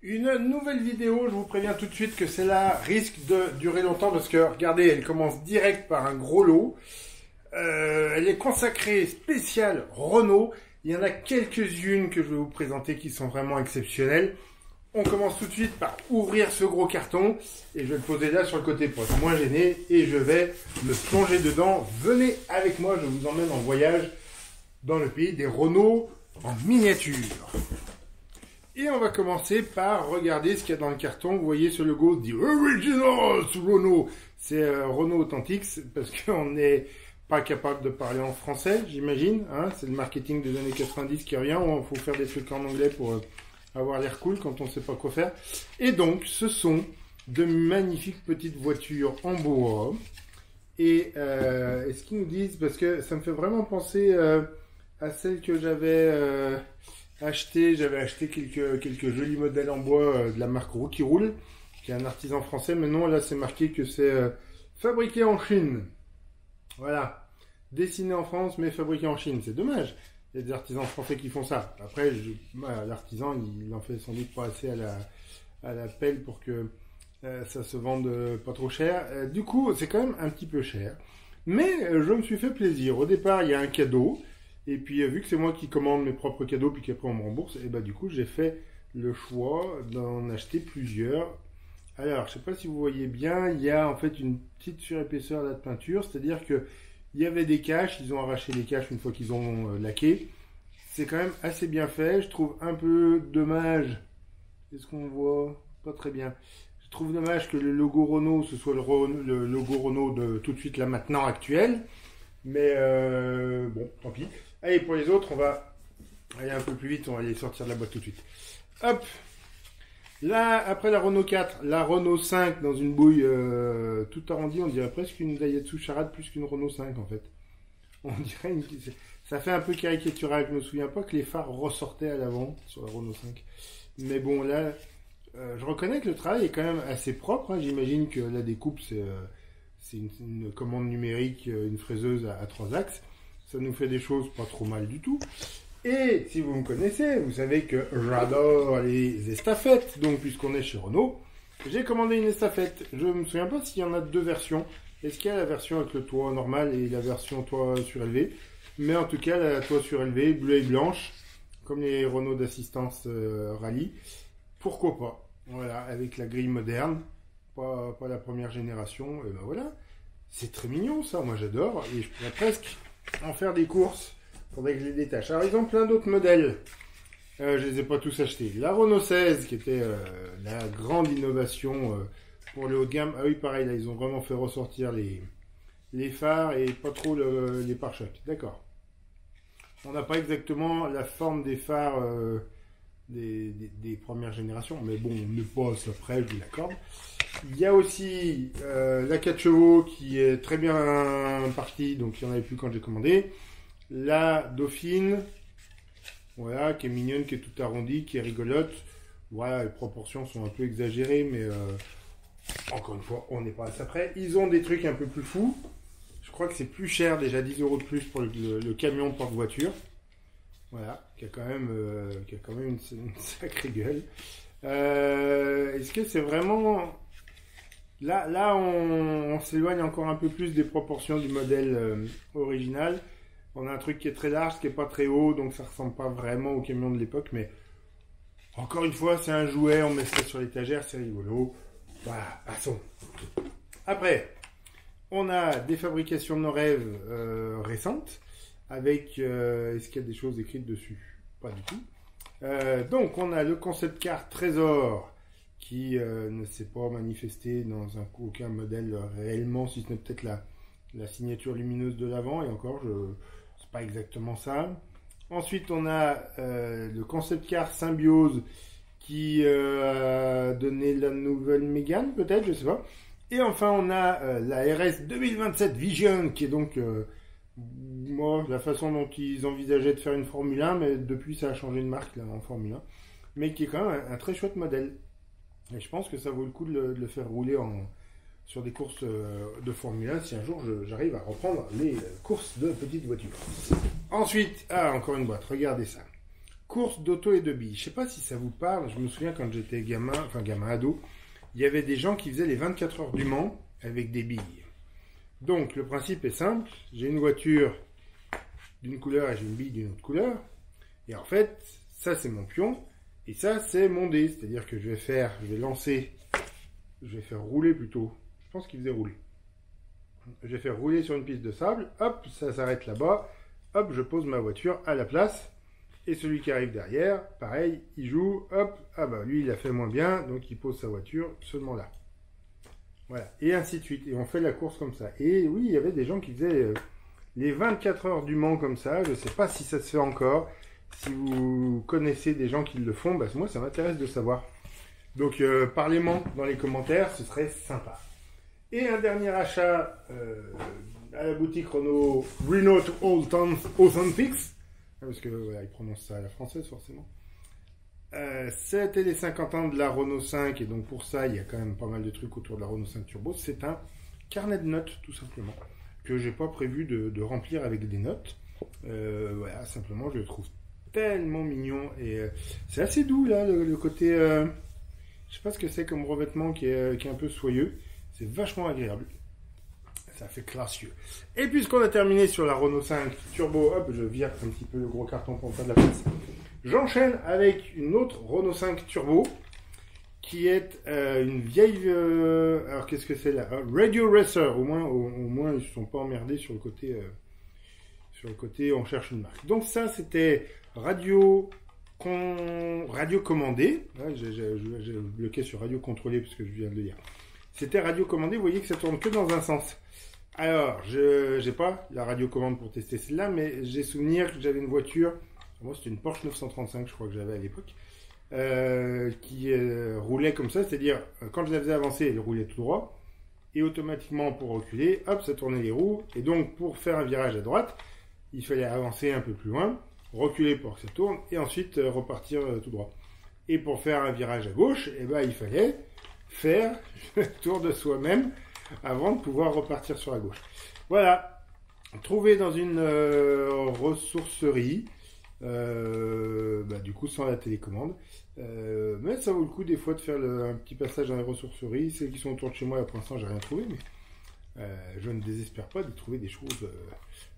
Une nouvelle vidéo, je vous préviens tout de suite que celle-là risque de durer longtemps parce que, regardez, elle commence direct par un gros lot. Elle est consacrée spéciale Renault. Il y en a quelques-unes que je vais vous présenter qui sont vraiment exceptionnelles. On commence tout de suite par ouvrir ce gros carton et je vais le poser là sur le côté pour être moins gêné et je vais me plonger dedans. Venez avec moi, je vous emmène en voyage dans le pays des Renault en miniature. Et on va commencer par regarder ce qu'il y a dans le carton. Vous voyez ce logo, dit Original Renault. C'est Renault authentique parce qu'on n'est pas capable de parler en français, j'imagine. Hein, c'est le marketing des années 90 qui revient. Il faut faire des trucs en anglais pour avoir l'air cool quand on ne sait pas quoi faire. Et donc, ce sont de magnifiques petites voitures en bois. Et ce qu'ils nous disent, parce que ça me fait vraiment penser à celle que j'avais acheté. J'avais acheté quelques jolis modèles en bois de la marque Rookie Rule, qui est un artisan français. Mais non, là, c'est marqué que c'est fabriqué en Chine. Voilà. Dessiné en France, mais fabriqué en Chine. C'est dommage. Il y a des artisans français qui font ça. Après, l'artisan, il en fait sans doute pas assez à la pelle pour que ça se vende pas trop cher. Du coup, c'est quand même un petit peu cher. Mais je me suis fait plaisir. Au départ, il y a un cadeau. Et puis, vu que c'est moi qui commande mes propres cadeaux, puis qu'après on me rembourse, et bah du coup, j'ai fait le choix d'en acheter plusieurs. Alors, je sais pas si vous voyez bien, il y a en fait une petite surépaisseur là de peinture, c'est-à-dire que il y avait des caches, ils ont arraché les caches une fois qu'ils ont laqué. C'est quand même assez bien fait, je trouve un peu dommage. Est-ce qu'on voit? Pas très bien. Je trouve dommage que le logo Renault, ce soit le logo Renault de tout de suite là maintenant actuel. Mais bon, tant pis. Allez, pour les autres, on va aller un peu plus vite, on va les sortir de la boîte tout de suite. Hop! Là, après la Renault 4, la Renault 5 dans une bouille tout arrondie, on dirait presque une Daihatsu Charade plus qu'une Renault 5 en fait. On dirait ça fait un peu caricatural, je me souviens pas que les phares ressortaient à l'avant sur la Renault 5. Mais bon, là, je reconnais que le travail est quand même assez propre, hein. J'imagine que la découpe, c'est une commande numérique, une fraiseuse à 3 axes. Ça nous fait des choses pas trop mal du tout. Et si vous me connaissez, vous savez que j'adore les estafettes. Donc, puisqu'on est chez Renault, j'ai commandé une estafette. Je ne me souviens pas s'il y en a deux versions. Est-ce qu'il y a la version avec le toit normal et la version toit surélevé? Mais en tout cas, la toit surélevé, bleue et blanche, comme les Renault d'assistance rallye. Pourquoi pas? Voilà, avec la grille moderne, pas la première génération. Et ben voilà, c'est très mignon ça, moi j'adore. Et je pourrais presque en faire des courses. Faudrait que je les détache. Alors ils ont plein d'autres modèles. Je les ai pas tous achetés. La Renault 16 qui était la grande innovation pour le haut de gamme. Ah oui, pareil, là ils ont vraiment fait ressortir les phares et pas trop les pare-chocs. D'accord. On n'a pas exactement la forme des phares des premières générations, mais bon, on n'est pas ça près, je vous l'accorde. Il y a aussi la 4 chevaux qui est très bien partie, donc il n'y en avait plus quand j'ai commandé. La Dauphine, voilà, qui est mignonne, qui est toute arrondie, qui est rigolote. Voilà, les proportions sont un peu exagérées, mais encore une fois, on n'est pas à ça près. Ils ont des trucs un peu plus fous. Je crois que c'est plus cher, déjà 10 € de plus pour le camion porte-voiture. Voilà, qui a quand même une sacrée gueule. Est-ce que c'est vraiment... Là on s'éloigne encore un peu plus des proportions du modèle original. On a un truc qui est très large, qui est pas très haut, donc ça ressemble pas vraiment au camion de l'époque, mais encore une fois, c'est un jouet, on met ça sur l'étagère, c'est rigolo. Voilà, passons. Après, on a des fabrications de nos rêves récentes, avec, est-ce qu'il y a des choses écrites dessus? Pas du tout. Donc, on a le concept car Trésor, qui ne s'est pas manifesté dans aucun modèle réellement, si ce n'est peut-être la signature lumineuse de l'avant, et encore, c'est pas exactement ça. Ensuite, on a le concept car Symbiose, qui a donné la nouvelle Mégane, peut-être, je sais pas. Et enfin, on a la RS 2027 Vision, qui est donc moi, la façon dont ils envisageaient de faire une Formule 1, mais depuis, ça a changé de marque là, en Formule 1, mais qui est quand même un très chouette modèle. Et je pense que ça vaut le coup de le faire rouler sur des courses de Formule 1 si un jour j'arrive à reprendre les courses de petites voitures. Ensuite, encore une boîte, regardez ça. course d'auto et de billes. Je sais pas si ça vous parle, je me souviens quand j'étais gamin, enfin gamin ado, il y avait des gens qui faisaient les 24 heures du Mans avec des billes. Donc le principe est simple, j'ai une voiture d'une couleur et j'ai une bille d'une autre couleur, et en fait, ça c'est mon pion, et ça c'est mon dé, c'est-à-dire que je vais lancer, je vais faire rouler plutôt, je pense qu'il faisait rouler. Je vais faire rouler sur une piste de sable, hop, ça s'arrête là-bas, hop, je pose ma voiture à la place, et celui qui arrive derrière, pareil, il joue, hop, ah bah lui il a fait moins bien, donc il pose sa voiture seulement là. Voilà, et ainsi de suite, et on fait la course comme ça. Et oui, il y avait des gens qui faisaient les 24 heures du Mans comme ça, je ne sais pas si ça se fait encore, si vous connaissez des gens qui le font, bah moi ça m'intéresse de savoir. Donc parlez-moi dans les commentaires, ce serait sympa. Et un dernier achat à la boutique Renault Authentics, parce que voilà, ils prononcent ça à la française forcément. C'était les 50 ans de la Renault 5, et donc pour ça il y a quand même pas mal de trucs autour de la Renault 5 Turbo. C'est un carnet de notes tout simplement, que j'ai pas prévu de remplir avec des notes. Voilà, simplement je le trouve tellement mignon, et c'est assez doux là, le côté, je sais pas ce que c'est comme revêtement qui est un peu soyeux. C'est vachement agréable. Ça fait classieux. Et puisqu'on a terminé sur la Renault 5 Turbo, hop, je vire un petit peu le gros carton pour faire de la place. J'enchaîne avec une autre Renault 5 Turbo, qui est une vieille... alors qu'est-ce que c'est là? Radio Racer. Au moins ils ne se sont pas emmerdés sur le côté... on cherche une marque. Donc ça, c'était radio commandé. Ouais, j'ai bloqué sur radio contrôlé parce que je viens de le dire. C'était radio commandé, vous voyez que ça tourne que dans un sens. Alors, je n'ai pas la radio commande pour tester celle-là, mais j'ai souvenir que j'avais une voiture, moi c'était une Porsche 935 je crois que j'avais à l'époque, qui roulait comme ça, c'est-à-dire quand je la faisais avancer, elle roulait tout droit, et automatiquement pour reculer, hop, ça tournait les roues, et donc pour faire un virage à droite, il fallait avancer un peu plus loin, reculer pour que ça tourne, et ensuite repartir tout droit. Et pour faire un virage à gauche, eh ben, il fallait faire le tour de soi-même avant de pouvoir repartir sur la gauche. Voilà, trouvé dans une ressourcerie, du coup sans la télécommande, mais ça vaut le coup des fois de faire un petit passage dans les ressourceries. Celles qui sont autour de chez moi, pour l'instant j'ai rien trouvé, mais je ne désespère pas de trouver des choses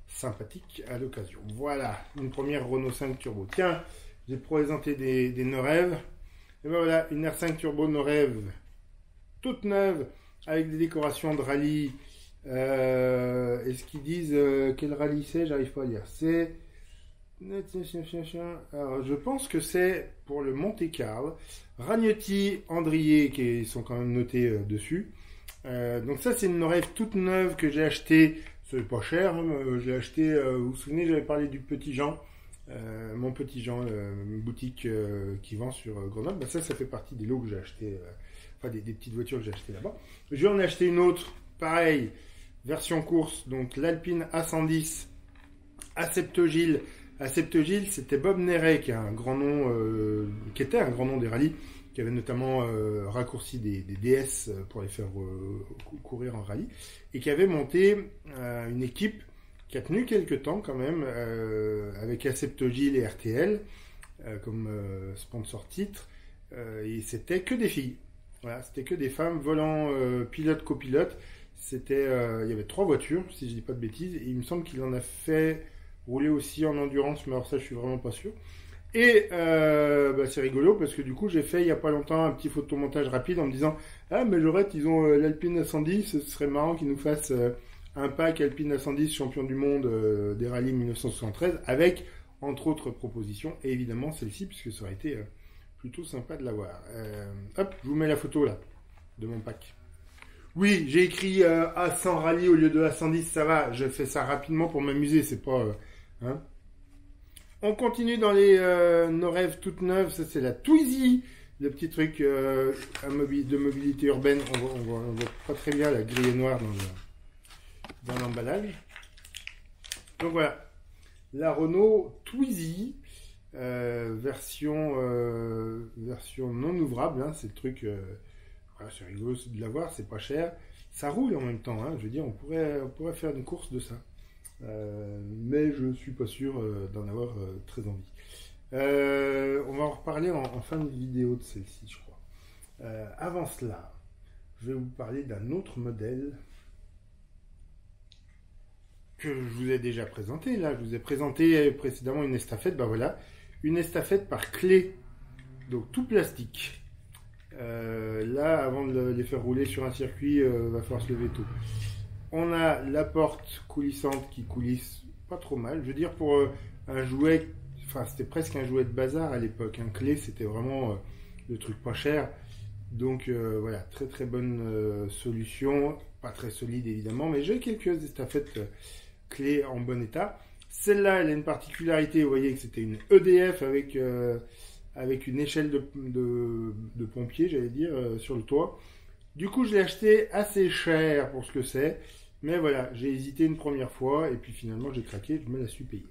sympathiques à l'occasion. Voilà, une première Renault 5 Turbo. Tiens, j'ai présenté des Neurev, et ben voilà, une R5 Turbo Neurev toute neuve, avec des décorations de rallye. Est-ce qu'ils disent quel rallye c'est? J'arrive pas à lire. C'est... Alors, je pense que c'est pour le Monte-Carlo. Ragnotti, Andrier, qui sont quand même notés dessus. Donc ça, c'est une Neurev toute neuve que j'ai acheté. C'est pas cher, hein, j'ai acheté, vous vous souvenez, j'avais parlé du Petit Jean. Mon Petit Jean, une boutique qui vend sur Grenoble. Ça fait partie des lots que j'ai acheté. Enfin, des petites voitures que j'ai achetées là-bas. Je vais en acheter une autre, pareil, version course, donc l'Alpine A110 Acceptogile. Acceptogile, c'était Bob Néret, qui a un grand nom, qui était un grand nom des rallyes, qui avait notamment raccourci des DS pour les faire courir en rallye, et qui avait monté une équipe qui a tenu quelques temps quand même, avec Acceptogile et RTL comme sponsor titre, et c'était que des filles. Voilà, c'était que des femmes, volant, pilote, copilote. C'était, il y avait 3 voitures, si je dis pas de bêtises, et il me semble qu'il en a fait rouler aussi en endurance, mais alors ça, je suis vraiment pas sûr. Et c'est rigolo parce que du coup, j'ai fait il y a pas longtemps un petit photomontage rapide en me disant, ah, mais Jorette, ils ont l'Alpine A110, ce serait marrant qu'ils nous fassent un pack Alpine A110 champion du monde des rallyes 1973 avec entre autres propositions, et évidemment celle-ci, puisque ça aurait été plutôt sympa de l'avoir. Hop, je vous mets la photo là, de mon pack. Oui, j'ai écrit A100 rallye au lieu de A110, ça va, je fais ça rapidement pour m'amuser, c'est pas... hein. On continue dans les Neurev toutes neuves, ça c'est la Twizy, le petit truc de mobilité urbaine, on voit pas très bien la grille noire dans l'emballage. Donc voilà, la Renault Twizy, version non ouvrable, hein, c'est le truc, voilà, c'est rigolo de l'avoir, c'est pas cher, ça roule en même temps, hein, je veux dire, on pourrait faire une course de ça. Mais je suis pas sûr d'en avoir très envie. On va en reparler en fin de vidéo de celle-ci, je crois. Avant cela, je vais vous parler d'un autre modèle que je vous ai déjà présenté. Là, je vous ai présenté précédemment une estafette. Ben voilà, une estafette par clé, donc tout plastique. Là, avant de les faire rouler sur un circuit, va falloir se lever tôt. On a la porte coulissante qui coulisse pas trop mal. Je veux dire, pour un jouet, enfin, c'était presque un jouet de bazar à l'époque. Un clé, c'était vraiment le truc pas cher. Donc voilà, très très bonne solution. Pas très solide évidemment, mais j'ai quelques estafettes clés en bon état. Celle-là, elle a une particularité. Vous voyez que c'était une EDF avec une échelle de pompier, j'allais dire, sur le toit. Du coup, je l'ai acheté assez cher pour ce que c'est. Mais voilà, j'ai hésité une première fois et puis finalement j'ai craqué, je me la suis payée.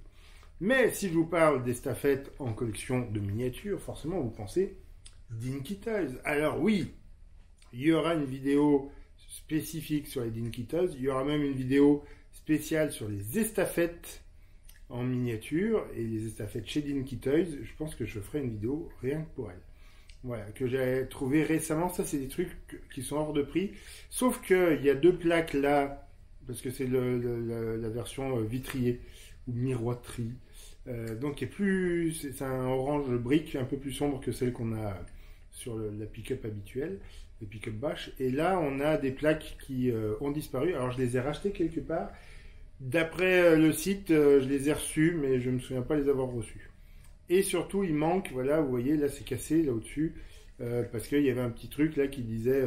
Mais si je vous parle d'estafettes en collection de miniatures, forcément vous pensez Dinky Toys. Alors oui, il y aura une vidéo spécifique sur les Dinky Toys. Il y aura même une vidéo spéciale sur les estafettes en miniature et les estafettes chez Dinky Toys. Je pense que je ferai une vidéo rien que pour elle. Voilà, que j'ai trouvé récemment. Ça, c'est des trucs qui sont hors de prix. Sauf qu'il y a deux plaques là, parce que c'est la version vitrier ou miroiterie. Donc, c'est un orange brique un peu plus sombre que celle qu'on a sur la pick-up habituelle, le pick-up bâche. Et là, on a des plaques qui ont disparu. Alors, je les ai rachetées quelque part. D'après le site, je les ai reçues, mais je ne me souviens pas les avoir reçues. Et surtout, il manque, voilà, vous voyez, là, c'est cassé, là au-dessus, parce qu'il y avait un petit truc là qui disait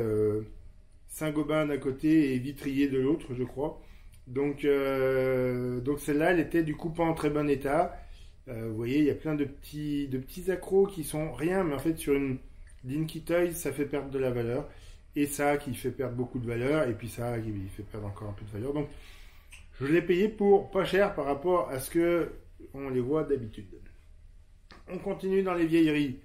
Saint-Gobain d'un côté et Vitrier de l'autre, je crois. Donc celle-là, elle était du coup pas en très bon état. Vous voyez, il y a plein de petits accros qui sont rien, mais en fait, sur une Dinky Toys, ça fait perdre de la valeur. Et ça, qui fait perdre beaucoup de valeur, et puis ça, qui fait perdre encore un peu de valeur. Donc, je l'ai payé pour pas cher par rapport à ce que on les voit d'habitude. On continue dans les vieilleries.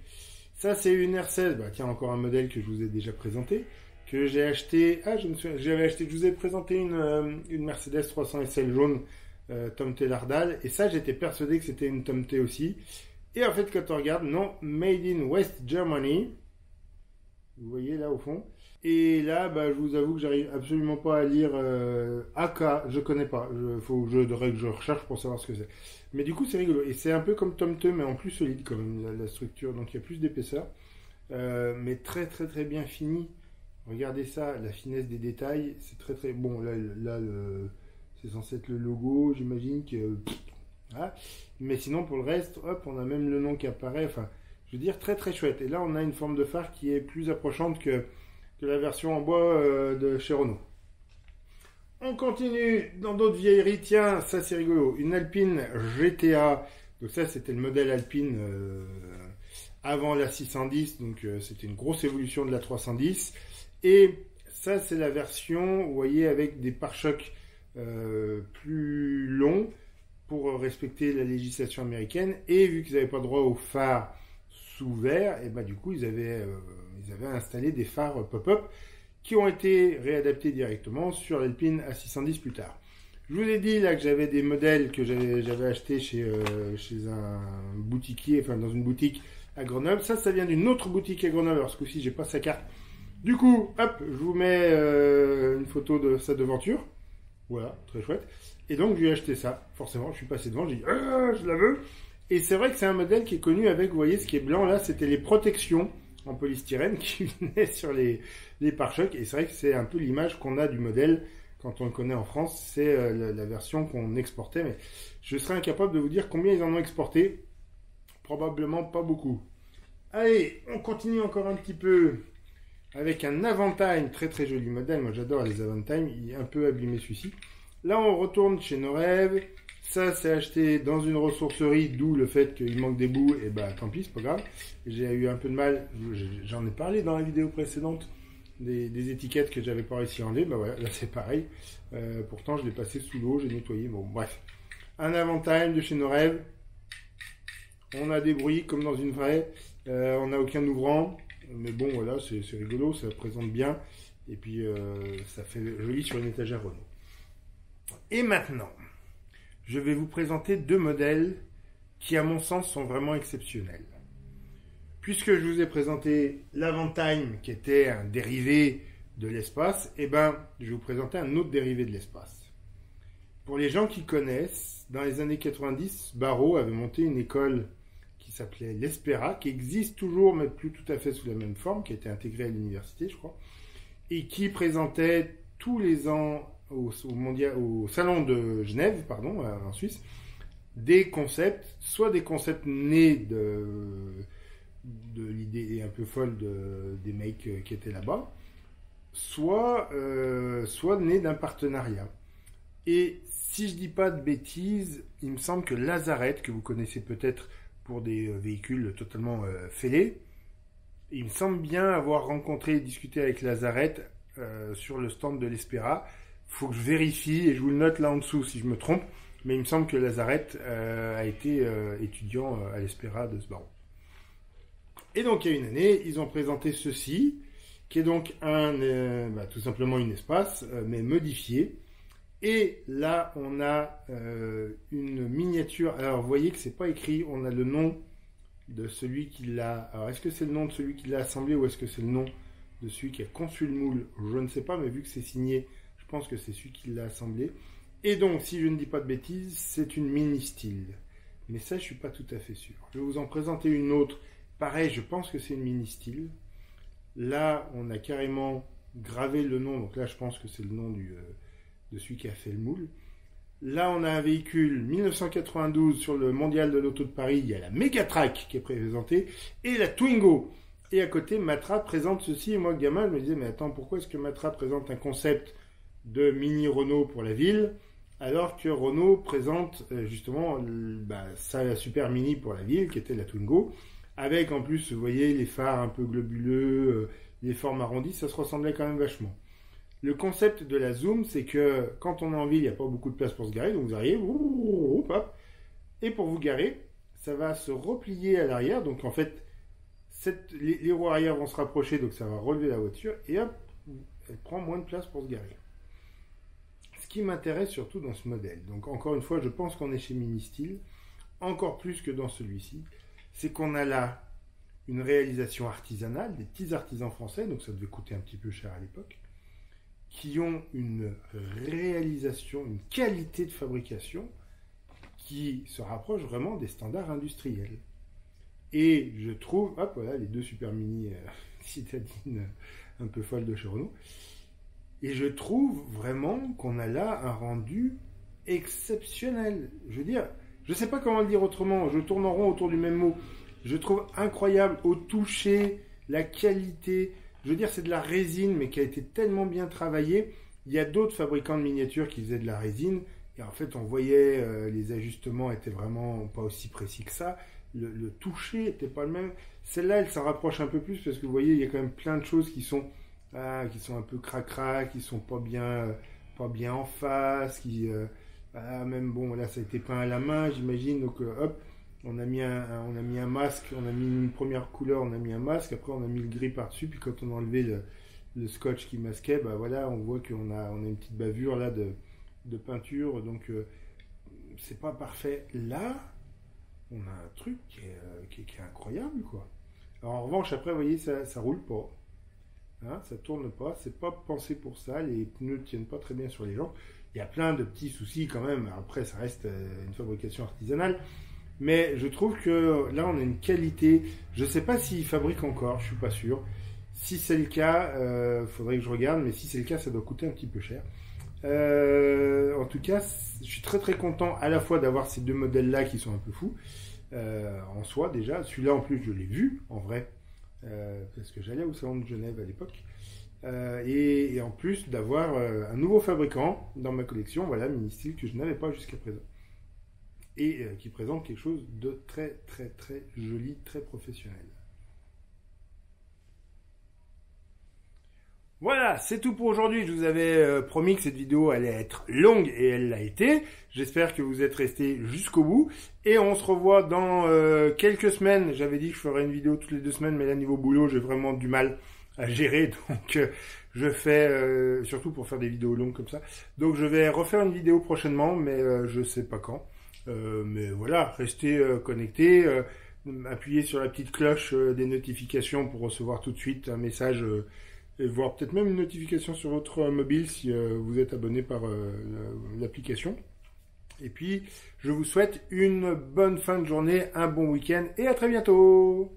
Ça, c'est une R16. Bah, tiens, encore un modèle que je vous ai déjà présenté. Que j'ai acheté. Ah, je vous ai présenté une Mercedes 300 SL jaune Tomte Lardal. Et ça, j'étais persuadé que c'était une Tomte aussi. Et en fait, quand on regarde, non, Made in West Germany. Vous voyez là au fond. Et là, bah, je vous avoue que j'arrive absolument pas à lire AK, je connais pas. Faut que je recherche pour savoir ce que c'est. Mais du coup, c'est rigolo. Et c'est un peu comme Tomte, mais en plus solide quand même, la structure. Donc il y a plus d'épaisseur. Mais très très très bien fini. Regardez ça, la finesse des détails. C'est très très bon. Là c'est censé être le logo, j'imagine que. Voilà. Mais sinon, pour le reste, hop, on a même le nom qui apparaît. Enfin, je veux dire, très très chouette. Et là, on a une forme de phare qui est plus approchante que la version en bois de chez Renault. On continue dans d'autres vieilleries. Tiens, ça c'est rigolo. Une Alpine GTA. Donc ça, c'était le modèle Alpine avant la 610. Donc c'était une grosse évolution de la 310. Et ça, c'est la version, vous voyez, avec des pare-chocs plus longs pour respecter la législation américaine. Et vu qu'ils n'avaient pas droit aux phares sous verre, et bah du coup, ils avaient installé des phares pop-up qui ont été réadaptés directement sur l'Alpine A610 plus tard. Je vous ai dit là que j'avais des modèles que j'avais achetés chez un boutiquier, enfin dans une boutique à Grenoble. Ça vient d'une autre boutique à Grenoble. Alors ce coup-ci, j'ai pas sa carte. Du coup, hop, je vous mets une photo de sa devanture. Voilà, très chouette. Et donc, je lui ai acheté ça. Forcément, je suis passé devant, j'ai dit, je la veux. Et c'est vrai que c'est un modèle qui est connu avec, vous voyez, ce qui est blanc là, c'était les protections en polystyrène qui venaient sur les pare-chocs. Et c'est vrai que c'est un peu l'image qu'on a du modèle quand on le connaît en France. C'est la version qu'on exportait. Mais je serais incapable de vous dire combien ils en ont exporté. Probablement pas beaucoup. Allez, on continue encore un petit peu avec un Avantime. Très très joli modèle. Moi j'adore les Avantime. Il est un peu abîmé celui-ci. Là on retourne chez nos rêves. Ça, c'est acheté dans une ressourcerie, d'où le fait qu'il manque des bouts, et bah tant pis, c'est pas grave. J'ai eu un peu de mal, j'en ai parlé dans la vidéo précédente, des étiquettes que j'avais pas réussi à enlever, bah voilà, là c'est pareil. Pourtant, je l'ai passé sous l'eau, j'ai nettoyé, bon bref. Un Avantime de chez nos rêves. On a des bruits comme dans une vraie, on n'a aucun ouvrant, mais bon voilà, c'est rigolo, ça présente bien, et puis ça fait joli sur une étagère Renault. Et maintenant, je vais vous présenter deux modèles qui à mon sens sont vraiment exceptionnels. Puisque je vous ai présenté l'Avantime qui était un dérivé de l'espace, je vais vous présenter un autre dérivé de l'espace. Pour les gens qui connaissent, dans les années 90, Barrault avait monté une école qui s'appelait l'Espera, qui existe toujours, mais plus tout à fait sous la même forme, qui a été intégrée à l'université, je crois, et qui présentait tous les ans au salon de Genève, en Suisse, des concepts, soit des concepts nés de l'idée un peu folle des mecs qui étaient là-bas, soit nés d'un partenariat. Et si je dis pas de bêtises, il me semble que Lazaret, que vous connaissez peut-être pour des véhicules totalement fêlés, il me semble bien avoir rencontré et discuté avec Lazaret sur le stand de l'Espera. Il faut que je vérifie et je vous le note là en dessous si je me trompe, mais il me semble que Lazaret a été étudiant à l'Espera de ce Barrault. Et donc il y a une année, ils ont présenté ceci, qui est donc tout simplement une espace, mais modifié. Et là, on a une miniature. Alors, vous voyez que c'est pas écrit. On a le nom de celui qui l'a. Alors, est-ce que c'est le nom de celui qui l'a assemblé ou est-ce que c'est le nom de celui qui a conçu le moule? Je ne sais pas, mais vu que c'est signé, je pense que c'est celui qui l'a assemblé. Et donc, si je ne dis pas de bêtises, c'est une mini style. Mais ça, je suis pas tout à fait sûr. Je vais vous en présenter une autre. Pareil, je pense que c'est une mini style. Là, on a carrément gravé le nom. Donc là, je pense que c'est le nom de celui qui a fait le moule. Là, on a un véhicule 1992 sur le mondial de l'auto de Paris. Il y a la Megatrack qui est présentée et la Twingo. Et à côté, Matra présente ceci. Et moi, gamin, je me disais, mais attends, pourquoi est-ce que Matra présente un concept de mini Renault pour la ville, alors que Renault présente justement sa super mini pour la ville, qui était la Twingo, avec en plus, vous voyez, les phares un peu globuleux, les formes arrondies, ça se ressemblait quand même vachement. Le concept de la Zoom, c'est que quand on est en ville, il n'y a pas beaucoup de place pour se garer, donc vous arrivez, hop, et pour vous garer, ça va se replier à l'arrière, donc en fait, les roues arrière vont se rapprocher, donc ça va relever la voiture, et hop, elle prend moins de place pour se garer. Ce qui m'intéresse surtout dans ce modèle, donc encore une fois, je pense qu'on est chez Ministyle, encore plus que dans celui-ci, c'est qu'on a là une réalisation artisanale, des petits artisans français, donc ça devait coûter un petit peu cher à l'époque, qui ont une réalisation, une qualité de fabrication qui se rapproche vraiment des standards industriels. Et je trouve, hop, voilà, les deux super mini citadines un peu folles de chez Renault. Et je trouve vraiment qu'on a là un rendu exceptionnel. Je veux dire, je ne sais pas comment le dire autrement, je tourne en rond autour du même mot. Je trouve incroyable au toucher, la qualité. Je veux dire, c'est de la résine, mais qui a été tellement bien travaillée. Il y a d'autres fabricants de miniatures qui faisaient de la résine. Et en fait, on voyait les ajustements étaient vraiment pas aussi précis que ça. Le toucher n'était pas le même. Celle-là, elle s'en rapproche un peu plus parce que vous voyez, il y a quand même plein de choses qui sont un peu cracra, qui sont pas bien en face, même bon, là, ça a été peint à la main, j'imagine. Donc, hop. On a mis un masque, on a mis une première couleur, on a mis un masque, après on a mis le gris par-dessus, puis quand on a enlevé le scotch qui masquait, voilà, on voit qu'on a une petite bavure là de peinture, donc c'est pas parfait. Là, on a un truc qui est incroyable, quoi. Alors en revanche, après, vous voyez, ça roule pas, hein, ça tourne pas, c'est pas pensé pour ça, les pneus tiennent pas très bien sur les jambes. Il y a plein de petits soucis quand même, après ça reste une fabrication artisanale. Mais je trouve que là, on a une qualité. Je ne sais pas s'ils fabriquent encore, je ne suis pas sûr. Si c'est le cas, faudrait que je regarde, mais si c'est le cas, ça doit coûter un petit peu cher. En tout cas, je suis très très content à la fois d'avoir ces deux modèles-là qui sont un peu fous, en soi déjà. Celui-là, en plus, je l'ai vu, en vrai, parce que j'allais au salon de Genève à l'époque. Et en plus d'avoir un nouveau fabricant dans ma collection, voilà, Ministyle, que je n'avais pas jusqu'à présent. Et qui présente quelque chose de très très très joli, très professionnel. Voilà, c'est tout pour aujourd'hui. Je vous avais promis que cette vidéo allait être longue et elle l'a été. J'espère que vous êtes restés jusqu'au bout. Et on se revoit dans quelques semaines. J'avais dit que je ferais une vidéo toutes les 2 semaines, mais là, niveau boulot, j'ai vraiment du mal à gérer. Donc, je fais, surtout pour faire des vidéos longues comme ça. Donc, je vais refaire une vidéo prochainement, mais je sais pas quand. Mais voilà, restez connectés, appuyez sur la petite cloche des notifications pour recevoir tout de suite un message et voir peut-être même une notification sur votre mobile si vous êtes abonné par l'application. Et puis, je vous souhaite une bonne fin de journée, un bon week-end et à très bientôt!